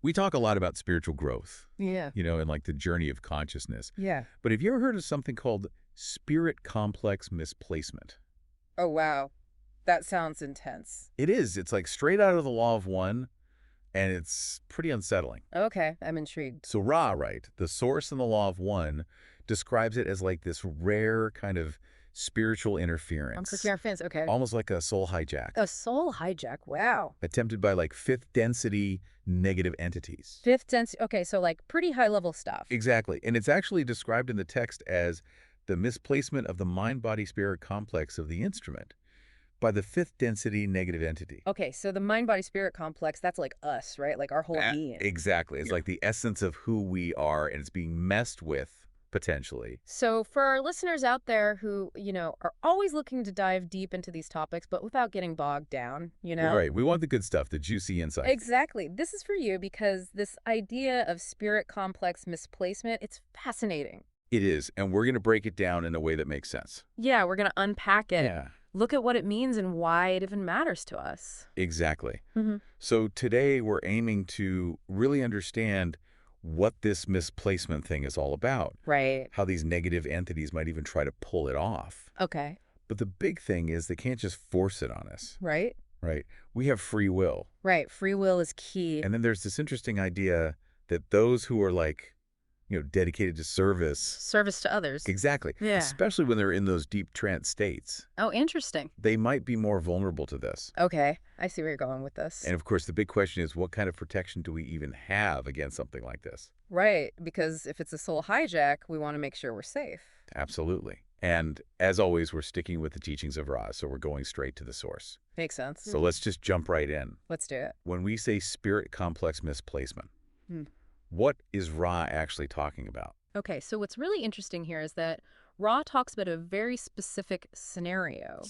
We talk a lot about spiritual growth, Yeah. and like the journey of consciousness. Yeah. But have you ever heard of something called spirit complex misplacement? Oh, wow. That sounds intense. It is. It's like straight out of the Law of One, and it's pretty unsettling. Okay, I'm intrigued. So Ra, right, the source in the Law of One, describes it as like this rare kind of spiritual interference, Fans, okay. almost like a soul hijack, A soul hijack, wow. attempted by like fifth density negative entities. Fifth sense, okay, so like pretty high level stuff. Exactly. And it's actually described in the text as the misplacement of the mind-body-spirit complex of the instrument by the fifth density negative entity. Okay, so the mind body spirit complex, that's like us, right? Like our whole being. Exactly. It's like the essence of who we are, and it's being messed with, potentially. So for our listeners out there who, are always looking to dive deep into these topics, but without getting bogged down, Right. We want the good stuff, the juicy insights. Exactly. This is for you because this idea of spirit complex misplacement, it's fascinating. It is, and we're going to break it down in a way that makes sense. Yeah, we're going to unpack it. Yeah. Look at what it means and why it even matters to us. Exactly. Mm-hmm. So today we're aiming to really understand what this misplacement thing is all about. Right. How these negative entities might even try to pull it off. Okay. But the big thing is they can't just force it on us, Right. right? We have free will. Right. Free will is key. And then there's this interesting idea that those who are like, dedicated to service. Service to others. Exactly. Yeah. Especially when they're in those deep trance states. Oh, interesting. They might be more vulnerable to this. Okay. I see where you're going with this. And of course, the big question is, what kind of protection do we even have against something like this? Right. Because if it's a soul hijack, we want to make sure we're safe. Absolutely. And as always, we're sticking with the teachings of Ra, so we're going straight to the source. Makes sense. So let's just jump right in. Let's do it. When we say spirit complex misplacement, what is Ra actually talking about? Okay, so what's really interesting here is that Ra talks about a very specific scenario.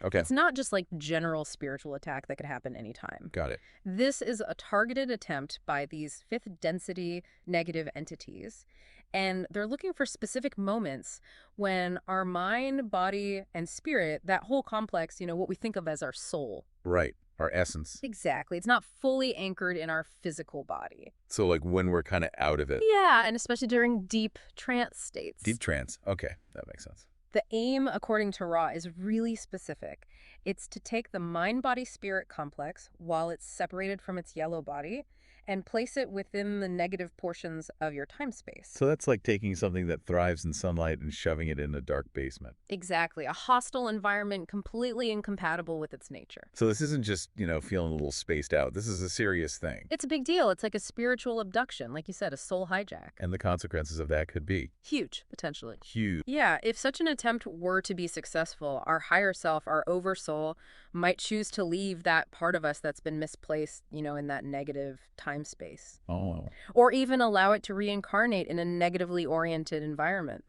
Okay. It's not just like general spiritual attack that could happen anytime. Got it. This is a targeted attempt by these fifth density negative entities. And they're looking for specific moments when our mind, body, and spirit, that whole complex, what we think of as our soul. Right. Our essence. Exactly. It's not fully anchored in our physical body. So like when we're kind of out of it. Yeah, and especially during deep trance states. Deep trance. Okay, that makes sense. The aim, according to Ra, is really specific. It's to take the mind-body-spirit complex while it's separated from its yellow body and place it within the negative portions of your time-space. So that's like taking something that thrives in sunlight and shoving it in a dark basement. Exactly. A hostile environment completely incompatible with its nature. So this isn't just, feeling a little spaced out. This is a serious thing. It's a big deal. It's like a spiritual abduction, like you said, a soul hijack. And the consequences of that could be huge, potentially. Huge. Yeah, if such an attempt were to be successful, our higher self, our oversoul, might choose to leave that part of us that's been misplaced, in that negative time space. Oh. Or even allow it to reincarnate in a negatively oriented environment.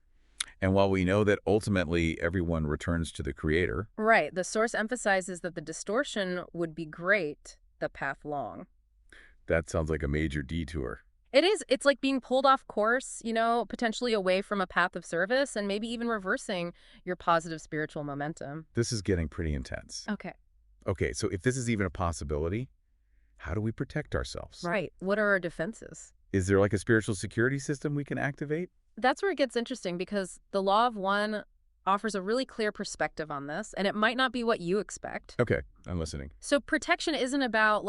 And while we know that ultimately everyone returns to the Creator. Right. The source emphasizes that the distortion would be great, the path long. That sounds like a major detour. It is. It's like being pulled off course, potentially away from a path of service and maybe even reversing your positive spiritual momentum. This is getting pretty intense. Okay, so if this is even a possibility, how do we protect ourselves? Right. What are our defenses? Is there like a spiritual security system we can activate? That's where it gets interesting because the Law of One offers a really clear perspective on this, and it might not be what you expect. Okay, I'm listening. So protection isn't about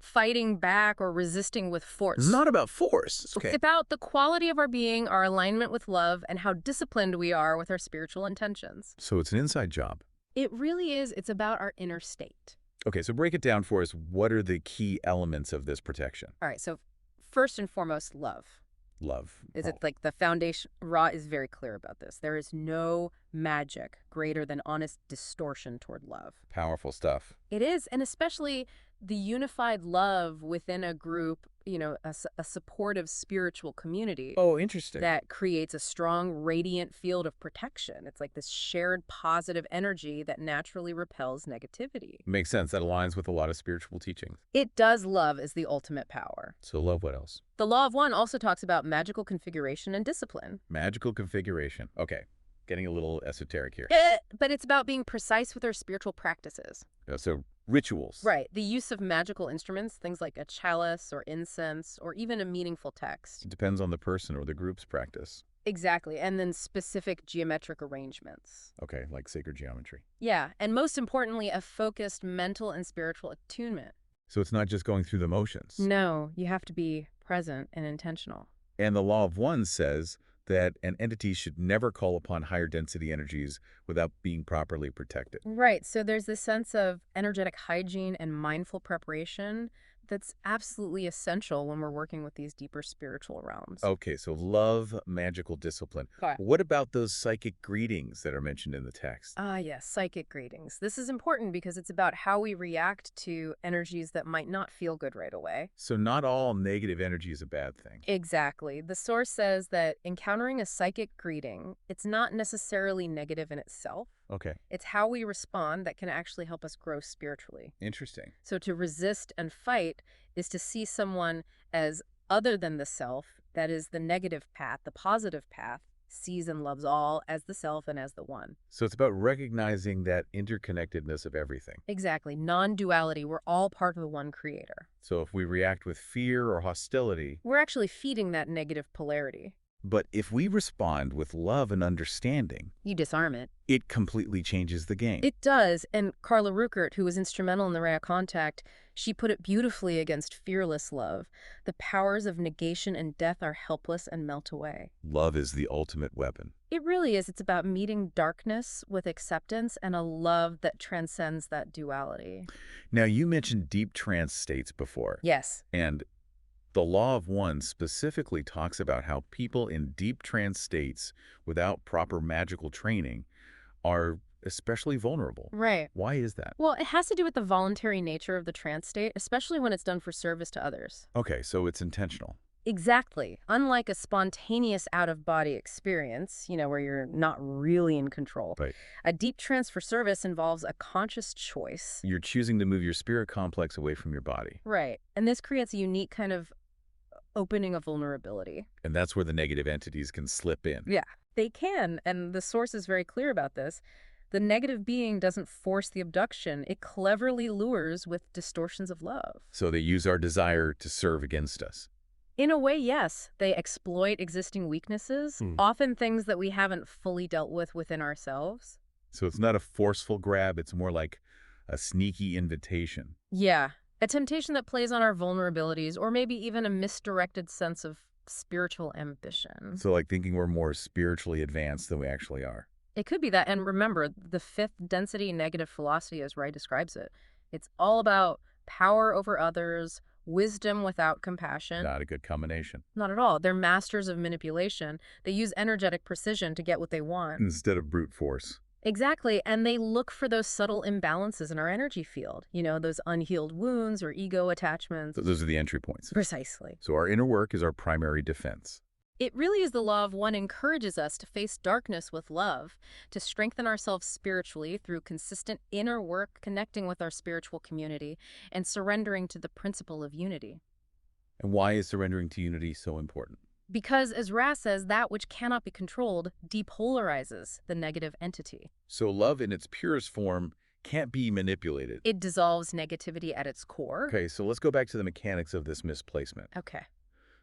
fighting back or resisting with force. It's not about force. Okay. It's about the quality of our being, our alignment with love, and how disciplined we are with our spiritual intentions. So it's an inside job. It really is. It's about our inner state. Okay, so break it down for us. What are the key elements of this protection? All right, so first and foremost, love. Love. Is it like the foundation? Ra is very clear about this. There is no magic greater than honest distortion toward love. Powerful stuff. It is, and especially the unified love within a group, a supportive spiritual community. Oh, interesting. That creates a strong, radiant field of protection. It's like this shared positive energy that naturally repels negativity. Makes sense. That aligns with a lot of spiritual teachings. It does. Love is the ultimate power. So love, what else? The Law of One also talks about magical configuration and discipline. Magical configuration. Okay. Getting a little esoteric here. But it's about being precise with our spiritual practices. So Rituals. Right. The use of magical instruments, things like a chalice or incense or even a meaningful text. It depends on the person or the group's practice. Exactly. And then specific geometric arrangements. Okay, like sacred geometry. Yeah. And most importantly, a focused mental and spiritual attunement. So it's not just going through the motions. No, you have to be present and intentional. And the law of one says that an entity should never call upon higher density energies without being properly protected. Right. So there's this sense of energetic hygiene and mindful preparation that's absolutely essential when we're working with these deeper spiritual realms. Okay, so love, magical discipline. Okay. What about those psychic greetings that are mentioned in the text? Ah, yes, psychic greetings. This is important because it's about how we react to energies that might not feel good right away. So not all negative energy is a bad thing. Exactly. The source says that encountering a psychic greeting, it's not necessarily negative in itself. Okay, It's how we respond that can actually help us grow spiritually. interesting. So to resist and fight is to see someone as other than the self, that is the negative path. The positive path sees and loves all as the self and as the one. So it's about recognizing that interconnectedness of everything. Exactly. Non-duality. We're all part of the one creator. So if we react with fear or hostility, We're actually feeding that negative polarity. but if we respond with love and understanding, You disarm it. it completely changes the game. It does. And Carla Ruckert, who was instrumental in the Ray of Contact, she put it beautifully against fearless love. The powers of negation and death are helpless and melt away. Love is the ultimate weapon. It really is. It's about meeting darkness with acceptance and a love that transcends that duality. Now, you mentioned deep trance states before, Yes. and the law of one specifically talks about how people in deep trance states without proper magical training are especially vulnerable. Right. Why is that? Well, it has to do with the voluntary nature of the trance state, especially when it's done for service to others. Okay, so it's intentional. Exactly. Unlike a spontaneous out-of-body experience, where you're not really in control. Right. A deep trance for service involves a conscious choice. You're choosing to move your spirit complex away from your body. Right. And this creates a unique kind of opening of vulnerability. And that's where the negative entities can slip in. Yeah, they can. And the source is very clear about this. The negative being doesn't force the abduction. It cleverly lures with distortions of love. So they use our desire to serve against us. In a way, yes. They exploit existing weaknesses, often things that we haven't fully dealt with within ourselves. So it's not a forceful grab, it's more like a sneaky invitation. Yeah, a temptation that plays on our vulnerabilities or maybe even a misdirected sense of spiritual ambition. So like thinking we're more spiritually advanced than we actually are. It could be that. And remember, the fifth density negative philosophy, as Ray describes it, it's all about power over others, wisdom without compassion. Not a good combination. Not at all. They're masters of manipulation. They use energetic precision to get what they want. Instead of brute force. Exactly. And they look for those subtle imbalances in our energy field. Those unhealed wounds or ego attachments. So those are the entry points. Precisely. So our inner work is our primary defense. It really is the law of one encourages us to face darkness with love, to strengthen ourselves spiritually through consistent inner work, connecting with our spiritual community, and surrendering to the principle of unity. And why is surrendering to unity so important? Because, as Ra says, that which cannot be controlled depolarizes the negative entity. So love in its purest form can't be manipulated. It dissolves negativity at its core. Okay, so let's go back to the mechanics of this misplacement. Okay.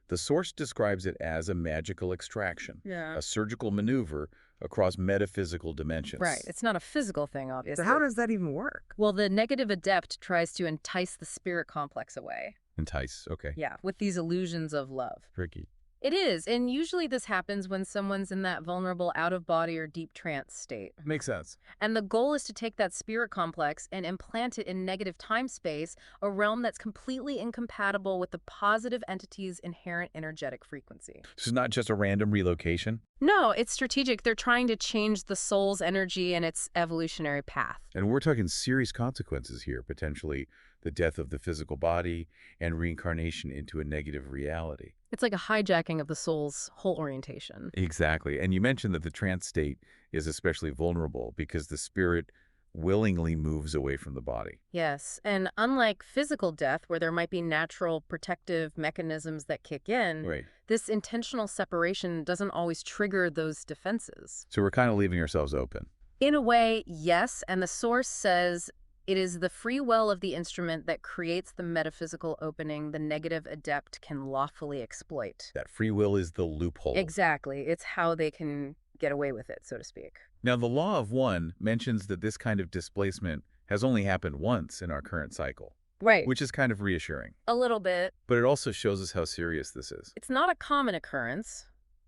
The source describes it as a magical extraction, Yeah. a surgical maneuver across metaphysical dimensions. Right. It's not a physical thing, obviously. So how does that even work? Well, the negative adept tries to entice the spirit complex away. Entice, okay. Yeah, with these illusions of love. Tricky. It is, and usually this happens when someone's in that vulnerable out-of-body or deep trance state. Makes sense. And the goal is to take that spirit complex and implant it in negative time-space, a realm that's completely incompatible with the positive entity's inherent energetic frequency. This is not just a random relocation. No, it's strategic. They're trying to change the soul's energy and its evolutionary path. And we're talking serious consequences here, potentially the death of the physical body and reincarnation into a negative reality. It's like a hijacking of the soul's whole orientation. Exactly. And you mentioned that the trance state is especially vulnerable because the spirit willingly moves away from the body. Yes, and unlike physical death, where there might be natural protective mechanisms that kick in, Right. this intentional separation doesn't always trigger those defenses. So we're kind of leaving ourselves open. In a way, yes, and the source says It is the free will of the instrument that creates the metaphysical opening the negative adept can lawfully exploit. That free will is the loophole. Exactly. It's how they can get away with it, so to speak. Now, the law of one mentions that this kind of displacement has only happened once in our current cycle, Right. which is kind of reassuring. A little bit. But it also shows us how serious this is. It's not a common occurrence,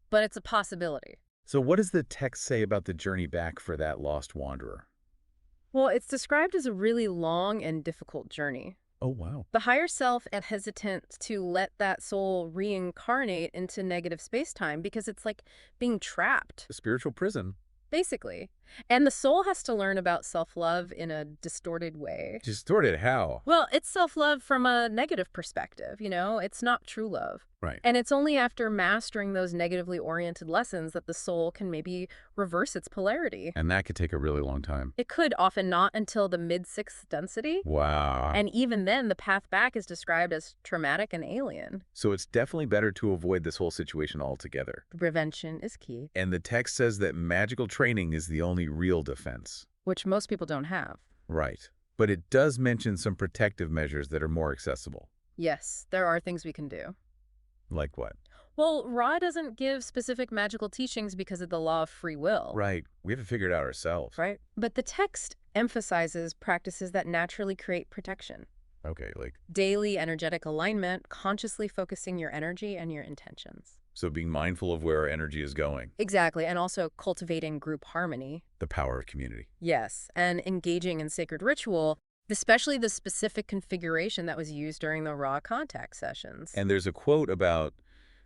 but it's a possibility. So what does the text say about the journey back for that lost wanderer? Well, it's described as a really long and difficult journey. Oh, wow. The higher self is hesitant to let that soul reincarnate into negative space-time because it's like being trapped, A spiritual prison. basically. And the soul has to learn about self-love in a distorted way. Distorted how? Well, it's self-love from a negative perspective, It's not true love. Right. And it's only after mastering those negatively oriented lessons that the soul can maybe reverse its polarity. And that could take a really long time. It could, often not until the mid-sixth density. Wow. And even then, the path back is described as traumatic and alien. So it's definitely better to avoid this whole situation altogether. Prevention is key, And the text says that magical training is the only real defense. which most people don't have. Right. But it does mention some protective measures that are more accessible. Yes, there are things we can do. Like what? Well, Ra doesn't give specific magical teachings because of the law of free will. Right. We have to figure it out ourselves. Right? But the text emphasizes practices that naturally create protection. Okay, like, Daily energetic alignment, consciously focusing your energy and your intentions. so being mindful of where our energy is going, Exactly, and also cultivating group harmony. the power of community. Yes, and engaging in sacred ritual, especially the specific configuration that was used during the Ra contact sessions. And there's a quote about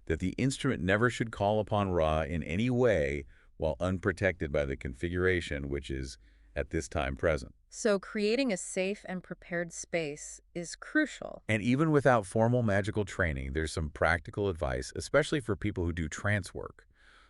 that the instrument never should call upon Ra in any way while unprotected by the configuration, which is at this time present. So creating a safe and prepared space is crucial. And even without formal magical training, there's some practical advice, especially for people who do trance work.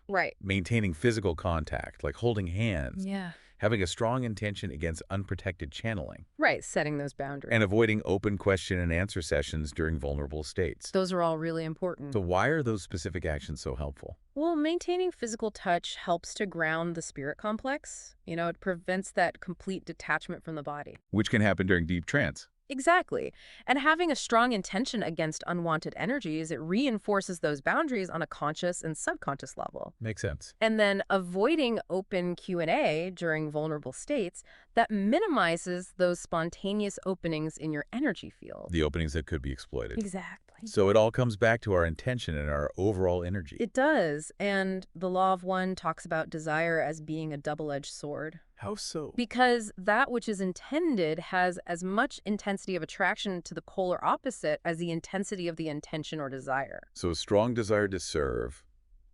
Right. Maintaining physical contact, like holding hands, Yeah. having a strong intention against unprotected channeling, Right, setting those boundaries. and avoiding open question and answer sessions during vulnerable states. Those are all really important. So why are those specific actions so helpful? Well, maintaining physical touch helps to ground the spirit complex. It prevents that complete detachment from the body. Which can happen during deep trance. Exactly. And having a strong intention against unwanted energies, it reinforces those boundaries on a conscious and subconscious level. Makes sense. And then avoiding open Q&A during vulnerable states, that minimizes those spontaneous openings in your energy field. The openings that could be exploited. Exactly. So it all comes back to our intention and our overall energy. It does. And the law of one talks about desire as being a double-edged sword. How so? Because that which is intended has as much intensity of attraction to the polar opposite as the intensity of the intention or desire. So a strong desire to serve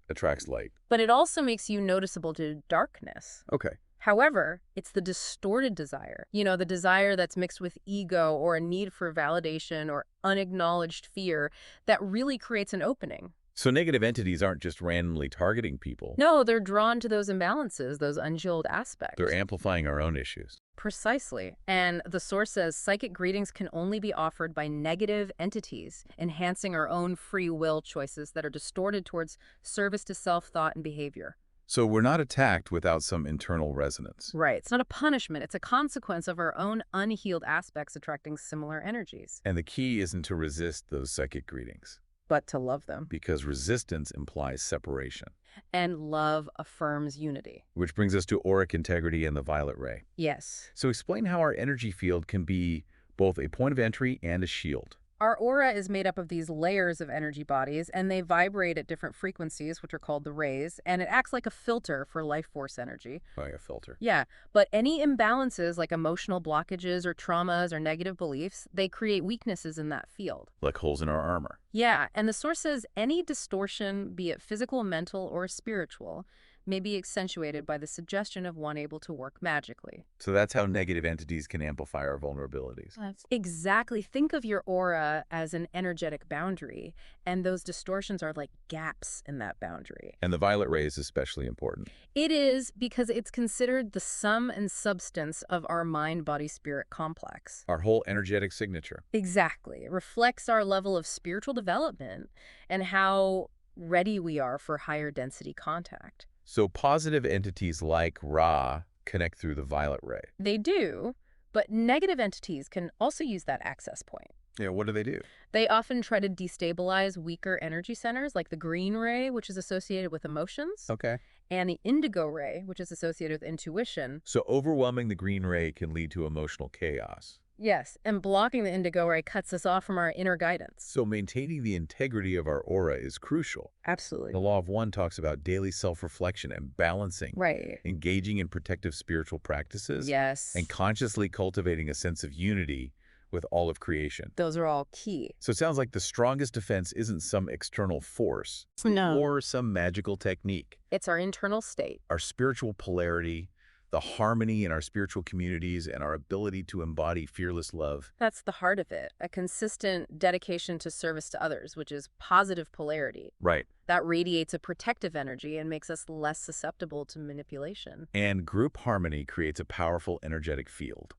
attracts light. But it also makes you noticeable to darkness. Okay. However, it's the distorted desire, the desire that's mixed with ego or a need for validation or unacknowledged fear that really creates an opening. So negative entities aren't just randomly targeting people. No, they're drawn to those imbalances, those unhealed aspects. They're amplifying our own issues. Precisely. And the source says psychic greetings can only be offered by negative entities, enhancing our own free will choices that are distorted towards service to self-thought and behavior. So we're not attacked without some internal resonance. Right. It's not a punishment. It's a consequence of our own unhealed aspects attracting similar energies. And the key isn't to resist those psychic greetings, But to love them. because resistance implies separation. And love affirms unity. Which brings us to auric integrity and the violet ray. Yes. So explain how our energy field can be both a point of entry and a shield. Our aura is made up of these layers of energy bodies, and they vibrate at different frequencies, which are called the rays, and it acts like a filter for life force energy. Like a filter. Yeah, but any imbalances like emotional blockages or traumas or negative beliefs, they create weaknesses in that field. Like holes in our armor. Yeah, and the source says any distortion, be it physical, mental, or spiritual, may be accentuated by the suggestion of one able to work magically. So that's how negative entities can amplify our vulnerabilities. Exactly. Think of your aura as an energetic boundary, and those distortions are like gaps in that boundary. And the violet ray is especially important. It is because it's considered the sum and substance of our mind-body-spirit complex. Our whole energetic signature. Exactly. It reflects our level of spiritual development and how ready we are for higher density contact. So positive entities like Ra connect through the violet ray. They do, But negative entities can also use that access point. Yeah, what do they do? They often try to destabilize weaker energy centers, like the green ray, which is associated with emotions, Okay. and the indigo ray, which is associated with intuition. So overwhelming the green ray can lead to emotional chaos. Yes, and blocking the indigo ray cuts us off from our inner guidance. So maintaining the integrity of our aura is crucial. Absolutely. The Law of One talks about daily self-reflection and balancing, Right. engaging in protective spiritual practices, Yes. and consciously cultivating a sense of unity with all of creation. Those are all key. So it sounds like the strongest defense isn't some external force No. or some magical technique. It's our internal state. Our spiritual polarity, the harmony in our spiritual communities, and our ability to embody fearless love. That's the heart of it. A consistent dedication to service to others, which is positive polarity. Right. That radiates a protective energy and makes us less susceptible to manipulation. And group harmony creates a powerful energetic field.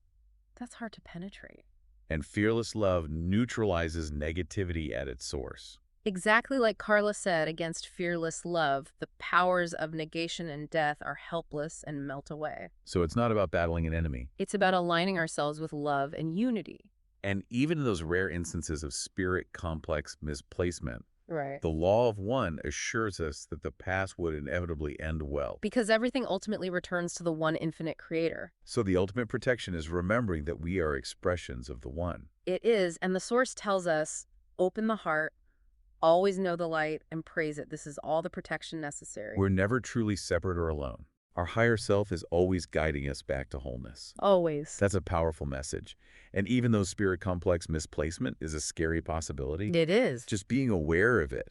That's hard to penetrate. And fearless love neutralizes negativity at its source. Exactly like Carla said, against fearless love, the powers of negation and death are helpless and melt away. So it's not about battling an enemy. It's about aligning ourselves with love and unity. And even in those rare instances of spirit complex misplacement, Right. the Law of One assures us that the past would inevitably end well. Because everything ultimately returns to the one infinite creator. So the ultimate protection is remembering that we are expressions of the One. It is, and the source tells us, open the heart, always know the light, and praise it. This is all the protection necessary. We're never truly separate or alone. Our higher self is always guiding us back to wholeness. Always. That's a powerful message. And even though spirit complex misplacement is a scary possibility, It is. just being aware of it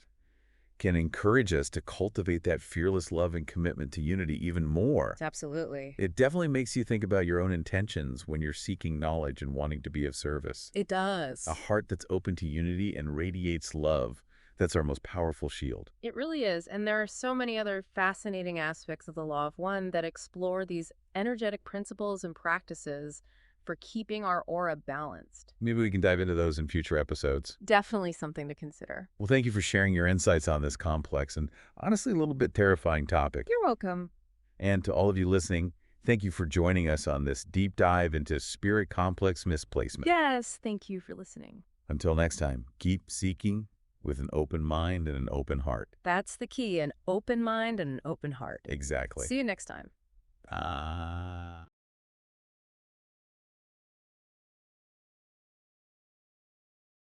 can encourage us to cultivate that fearless love and commitment to unity even more. Absolutely. It definitely makes you think about your own intentions when you're seeking knowledge and wanting to be of service. It does. A heart that's open to unity and radiates love, that's our most powerful shield. It really is. And there are so many other fascinating aspects of the Law of One that explore these energetic principles and practices for keeping our aura balanced. Maybe we can dive into those in future episodes. Definitely something to consider. Well, thank you for sharing your insights on this complex and honestly a little bit terrifying topic. You're welcome. And to all of you listening, thank you for joining us on this deep dive into spirit complex misplacement. Yes, thank you for listening. Until next time, keep seeking with an open mind and an open heart. That's the key, an open mind and an open heart. Exactly. See you next time. Ah.